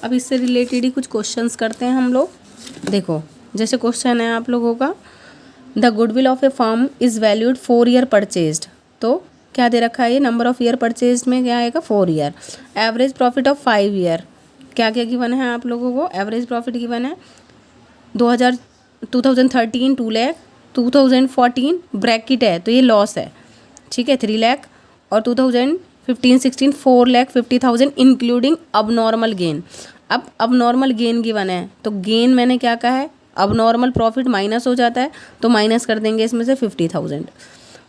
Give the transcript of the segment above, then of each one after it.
अब इससे रिलेटेड ही कुछ क्वेश्चंस करते हैं हम लोग। देखो जैसे क्वेश्चन है आप लोगों का, the goodwill of A firm is valued 4 year purchased. तो क्या दे रखा है ये, नंबर ऑफ ईयर परचेज में क्या आएगा 4 year. Average profit of 5 year, क्या क्या गिवन है आप लोगों को, एवरेज प्रॉफिट गिवन है 2013 2 लाख, 2014 ब्रैकेट है तो ये लॉस है, ठीक है 3 लाख, और 2015-16 4,50,000 इंक्लूडिंग अब नॉर्मल गेन। अब नॉर्मल गेन गिवन है तो गेन मैंने क्या कहा है, अब नॉर्मल प्रॉफिट माइनस हो जाता है तो माइनस कर देंगे इसमें से 50,000।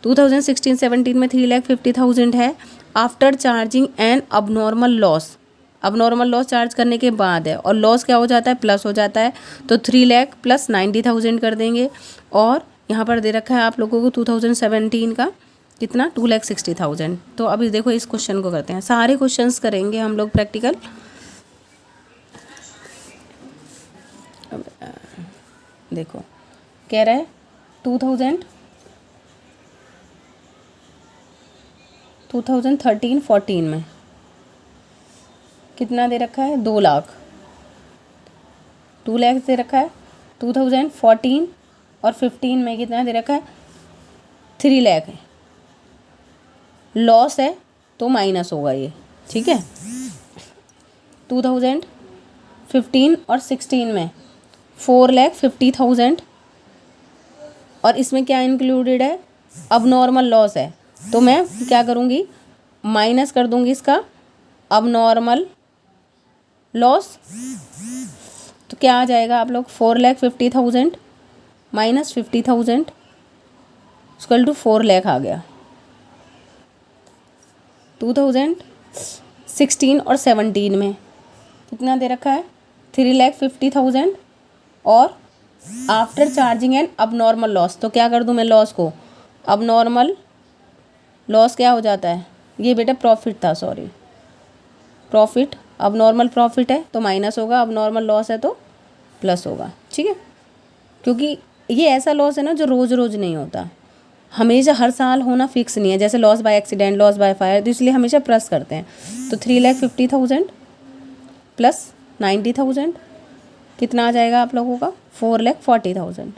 2016-17 में 3,50,000 है आफ्टर चार्जिंग एंड अब नॉर्मल लॉस। अब नॉर्मल लॉस चार्ज करने के बाद है और लॉस क्या हो जाता है, प्लस हो जाता है, तो 3 लाख प्लस 90,000 कर देंगे। और यहाँ पर दे रखा है आप लोगों को 2017 का कितना 2,60,000। तो अभी देखो इस क्वेश्चन को करते हैं, सारे क्वेश्चंस करेंगे हम लोग प्रैक्टिकल। देखो कह रहा है 2013-14 में कितना दे रखा है 2 लाख, 2 लाख दे रखा है। 2014 और 15 में कितना दे रखा है 3 लाख है, लॉस है तो माइनस होगा ये, ठीक है। 2015 और 16 में 4,50,000 और इसमें क्या इंक्लूडेड है, अब नॉर्मल लॉस है तो मैं क्या करूँगी, माइनस कर दूँगी इसका अब नॉर्मल लॉस। तो क्या आ जाएगा आप लोग 4,50,000 माइनस 50,000 इक्वल टू 4 लाख आ गया। 2016 और 17 में कितना दे रखा है 3,50,000 और आफ्टर चार्जिंग एंड अब नॉर्मल लॉस। तो क्या कर दूं मैं लॉस को, अब नॉर्मल लॉस क्या हो जाता है, ये बेटा प्रॉफिट था, सॉरी प्रॉफिट, अब नॉर्मल प्रॉफिट है तो माइनस होगा, अब नॉर्मल लॉस है तो प्लस होगा, ठीक है। क्योंकि ये ऐसा लॉस है ना जो रोज़ रोज़ नहीं होता, हमेशा हर साल होना फिक्स नहीं है, जैसे loss by accident, loss by fire, तो इसलिए हमेशा प्लस करते हैं। तो 3,50,000 प्लस 90,000 कितना आ जाएगा आप लोगों का 4,40,000,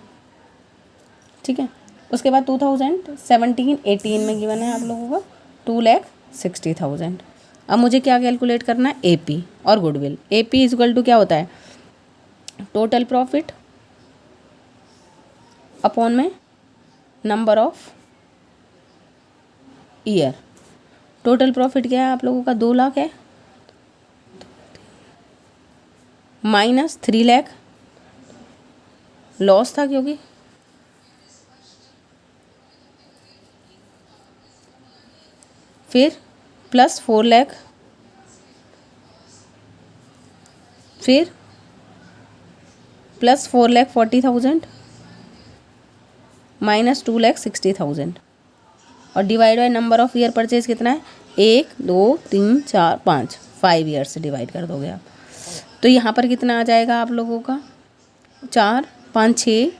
ठीक है। उसके बाद 2017-18 में गिवन है आप लोगों का 2,60,000। अब मुझे क्या कैलकुलेट करना है, एपी और goodwill. AP is equal to क्या होता है, टोटल प्रॉफिट अपॉन में number of year. Total profit क्या है आप लोगों का 2 लाख है, माइनस 3 लाख लॉस था क्योंकि फिर प्लस 4 लाख, फिर प्लस 4,40,000 माइनस 2,60,000 और divide by number of year purchase कितना है 1 2 3 4 5, 5 ईयर से डिवाइड कर दोगे आप। तो यहाँ पर कितना आ जाएगा आप लोगों का 4 5 6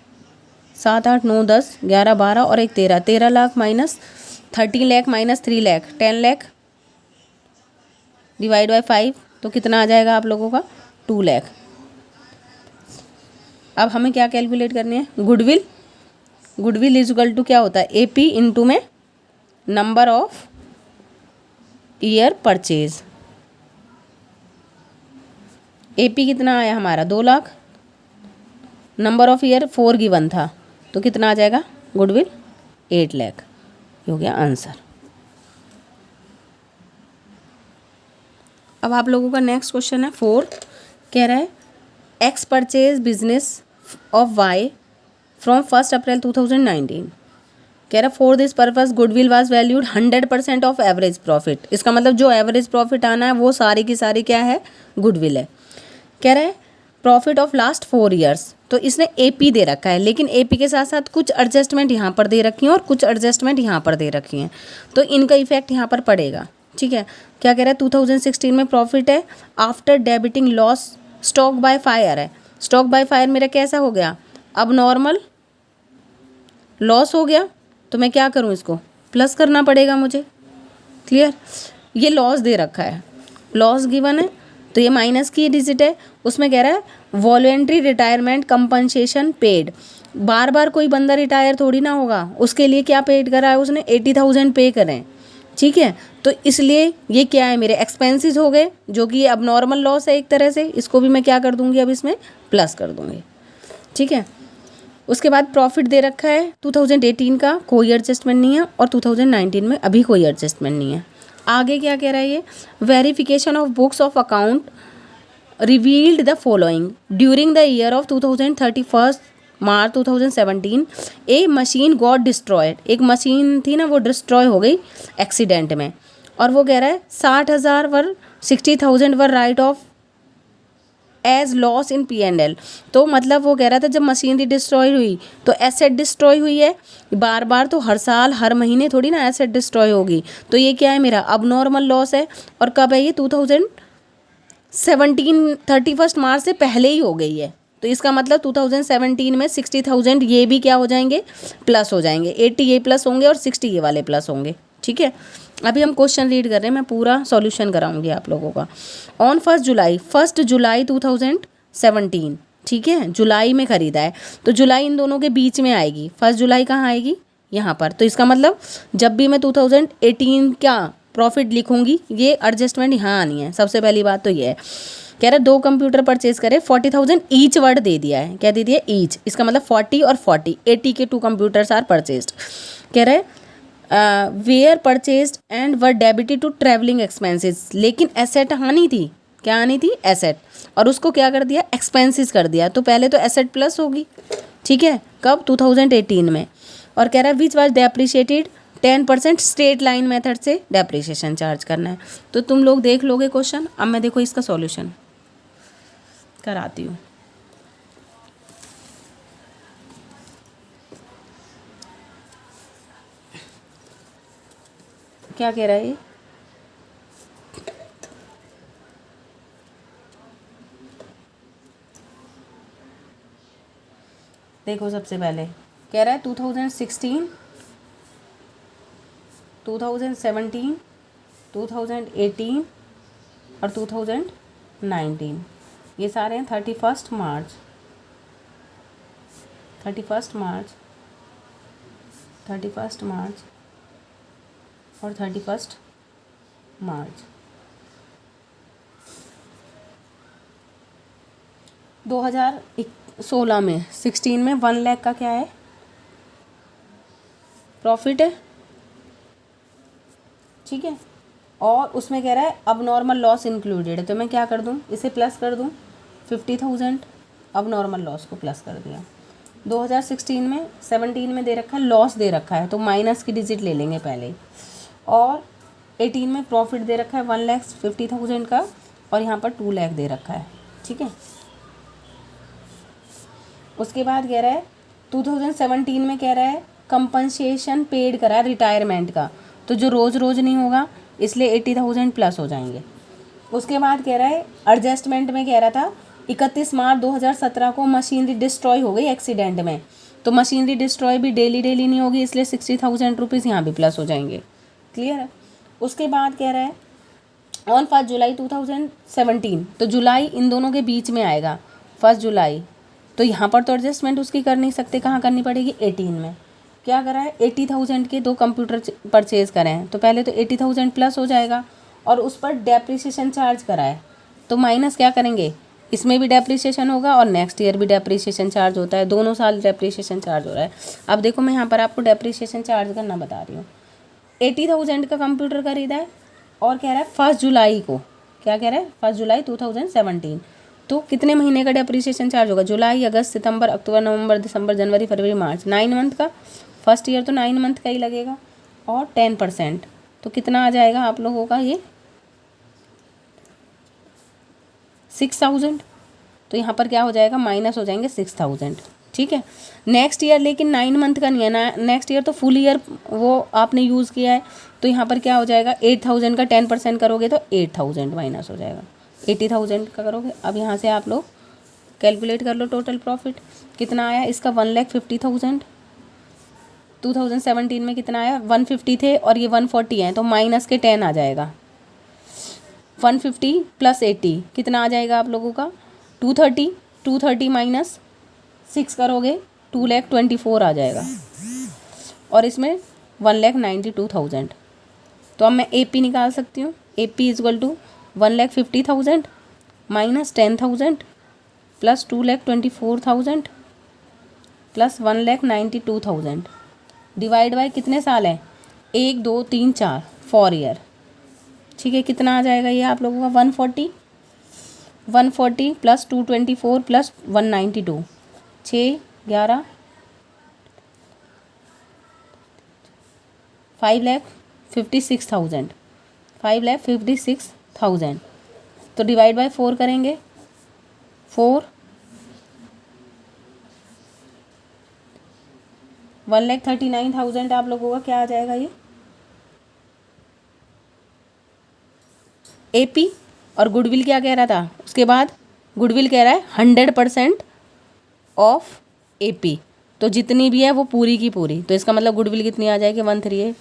7 8 9 10 11 12 और 1 13, 13 lakh minus 13 lakh minus 3 lakh 10 lakh divide by 5, तो कितना आ जाएगा आप लोगों का 2 लाख। अब हमें क्या कैलकुलेट करनी है, goodwill. Goodwill is equal to क्या होता है एपी इंटू में number of year purchase. AP कितना आया हमारा 2 lakh, number of year 4 given था तो कितना आ जाएगा गुडविल 8 लाख, हो गया आंसर। अब आप लोगों का नेक्स्ट क्वेश्चन है 4, कह रहा है X purchase business of Y from 1 April 2019। कह रहा for this purpose goodwill was valued 100% of average profit. इसका मतलब जो एवरेज प्रॉफिट आना है वो सारी की सारी क्या है गुडविल है। कह रहा है प्रॉफिट ऑफ लास्ट 4 ईयर्स, तो इसने एपी दे रखा है लेकिन एपी के साथ साथ कुछ एडजस्टमेंट यहाँ पर दे रखी हैं और कुछ एडजस्टमेंट यहाँ पर दे रखी हैं, तो इनका इफेक्ट यहाँ पर पड़ेगा, ठीक है। क्या कह रहा है 2016 में प्रॉफिट है after debiting loss stock by fire है। स्टॉक बाय फायर मेरा कैसा हो गया, अब नॉर्मल लॉस हो गया तो मैं क्या करूँ, इसको प्लस करना पड़ेगा मुझे, क्लियर। ये लॉस दे रखा है, लॉस गिवन है तो ये माइनस की डिजिट है। उसमें कह रहा है वॉलंटरी रिटायरमेंट कंपनसेशन पेड, बार बार कोई बंदा रिटायर थोड़ी ना होगा, उसके लिए क्या पेड करा है उसने, 80,000 पे करें, ठीक है। तो इसलिए ये क्या है, मेरे एक्सपेंसेस हो गए, जो कि अब नॉर्मल लॉस है एक तरह से, इसको भी मैं क्या कर दूंगी, अब इसमें प्लस कर दूंगी, ठीक है। उसके बाद प्रॉफिट दे रखा है 2018 का, कोई एडजस्टमेंट नहीं है, और 2019 में अभी कोई एडजस्टमेंट नहीं है। आगे क्या कह रहा है ये, verification of books of account revealed the following during the year of 2031 March 2017 A machine got destroyed, एक मशीन थी ना वो डिस्ट्रॉय हो गई एक्सीडेंट में, और वो कह रहा है 60,000 were 60,000 were write off as loss in P&L। तो मतलब वो कह रहा था जब मशीनरी डिस्ट्रॉय हुई तो एसेट डिस्ट्रॉय हुई है, बार बार तो हर साल हर महीने थोड़ी ना एसेट डिस्ट्रॉय होगी, तो ये क्या है मेरा अब नॉर्मल लॉस है। और कब है ये, 2017 31 मार्च से पहले ही हो गई है, तो इसका मतलब 2017 में 60,000 ये भी क्या हो जाएंगे, प्लस हो जाएंगे, 80 ये प्लस होंगे और 60 ये वाले प्लस होंगे, ठीक है। अभी हम क्वेश्चन रीड कर रहे हैं, मैं पूरा सॉल्यूशन कराऊंगी आप लोगों का। ऑन 1 जुलाई 2017, ठीक है, जुलाई में खरीदा है, तो जुलाई इन दोनों के बीच में आएगी, 1 जुलाई कहाँ आएगी, यहाँ पर। तो इसका मतलब जब भी मैं 2018 का प्रॉफिट लिखूंगी ये एडजस्टमेंट यहाँ आनी है। सबसे पहली बात तो ये है, कह रहा है 2 कंप्यूटर परचेज करे, 40,000 ईच वर्ड दे दिया है, क्या दे दिया, ईच, इसका मतलब 40 और 40, 80 के 2 कंप्यूटर्स आर परचेज्ड। कह रहा है were purchased and were debited to travelling expenses, लेकिन एसेट आनी थी, क्या आनी थी, एसेट, और उसको क्या कर दिया, एक्सपेंसेस कर दिया, तो पहले तो एसेट प्लस होगी, ठीक है, कब, 2018 में। और कह रहा है which was depreciated 10% straight line method से डेप्रिसिएशन चार्ज करना है। तो तुम लोग देख लोगे क्वेश्चन, अब मैं देखो इसका सॉल्यूशन कराती हूँ। क्या कह रहा है ये, देखो सबसे पहले कह रहा है 2016, 2017, 2018 और 2019, ये सारे हैं 31 मार्च, 31 मार्च, 31 मार्च और 31 मार्च 2016 में, 16 में 1 लाख का क्या है, प्रॉफिट है, ठीक है। और उसमें कह रहा है अब नॉर्मल लॉस इंक्लूडेड है, तो मैं क्या कर दूँ, इसे प्लस कर दूँ, 50,000 अब नॉर्मल लॉस को प्लस कर दिया। 2016 में 17 में दे रखा है, लॉस दे रखा है, तो माइनस की डिजिट ले लेंगे पहले। और 18 में प्रॉफिट दे रखा है 1,50,000 का, और यहाँ पर 2 लाख दे रखा है, ठीक है। उसके बाद कह रहा है 2017 में कह रहा है कंपनसेशन पेड करा रिटायरमेंट का, तो जो रोज़ रोज़ नहीं होगा इसलिए 80,000 प्लस हो जाएंगे। उसके बाद कह रहा है एडजस्टमेंट में कह रहा था 31 मार्च 2017 को मशीनरी डिस्ट्रॉय हो गई एक्सीडेंट में, तो मशीनरी डिस्ट्रॉय भी डेली डेली नहीं होगी, इसलिए 60,000 रुपीज़ यहाँ भी प्लस हो जाएंगे, क्लियर है। उसके बाद कह रहा है ऑन 1 जुलाई 2017, तो जुलाई इन दोनों के बीच में आएगा 1 जुलाई, तो यहाँ पर तो एडजस्टमेंट उसकी कर नहीं सकते, कहाँ करनी पड़ेगी, 18 में। क्या करा है 80,000 के 2 कंप्यूटर परचेज़ करें हैं, तो पहले तो 80,000 प्लस हो जाएगा, और उस पर डेप्रिसिएशन चार्ज करा है, तो माइनस क्या करेंगे, इसमें भी डेप्रिसिएशन होगा और नेक्स्ट ईयर भी डेप्रिसिएशन चार्ज होता है, दोनों साल डेप्रिसिएशन चार्ज हो रहा है। अब देखो मैं यहाँ पर आपको डेप्रिसिएशन चार्ज करना बता रही हूँ। 80,000 का कंप्यूटर खरीदा है और कह रहा है 1 जुलाई को, क्या कह रहा है 1 जुलाई 2017, तो कितने महीने का डेप्रिसिएशन चार्ज होगा, जुलाई, अगस्त, सितंबर, अक्टूबर, नवंबर, दिसंबर, जनवरी, फरवरी, मार्च, 9 मंथ का, फर्स्ट ईयर तो 9 मंथ का ही लगेगा, और 10%, तो कितना आ जाएगा आप लोगों का ये 6,000, तो यहाँ पर क्या हो जाएगा, माइनस हो जाएंगे 6,000, ठीक है। नेक्स्ट ईयर लेकिन 9 मंथ का नहीं है ना, नेक्स्ट ईयर तो फुल ईयर वो आपने यूज़ किया है, तो यहाँ पर क्या हो जाएगा 8,000 का 10% करोगे तो 8,000 माइनस हो जाएगा, 80,000 का करोगे। अब यहाँ से आप लोग कैलकुलेट कर लो टोटल प्रॉफिट कितना आया इसका, 1,50,000। 2017 में कितना आया, 150 थे और ये 140 हैं, तो माइनस के 10 आ जाएगा, 150 प्लस 80 कितना आ जाएगा आप लोगों का? 230। 230 माइनस 6 करोगे 2,24,000 आ जाएगा, और इसमें 1,92,000। तो अब मैं AP निकाल सकती हूँ। AP is equal to 1,50,000 minus 10,000 plus 2,24,000 plus 1,92,000 divide by कितने साल है? 1 2 3 4 4 ईयर। ठीक है, कितना आ जाएगा ये आप लोगों का? 140 प्लस 224 प्लस 192, 6 11 5,56,000 5,56,000। तो डिवाइड बाय 4 करेंगे, 4 1,39,000 आप लोगों का क्या आ जाएगा ये? AP। और गुडविल क्या कह रहा था उसके बाद? गुडविल कह रहा है 100% ऑफ AP, तो जितनी भी है वो पूरी की पूरी। तो इसका मतलब गुडविल कितनी आ जाएगी? 138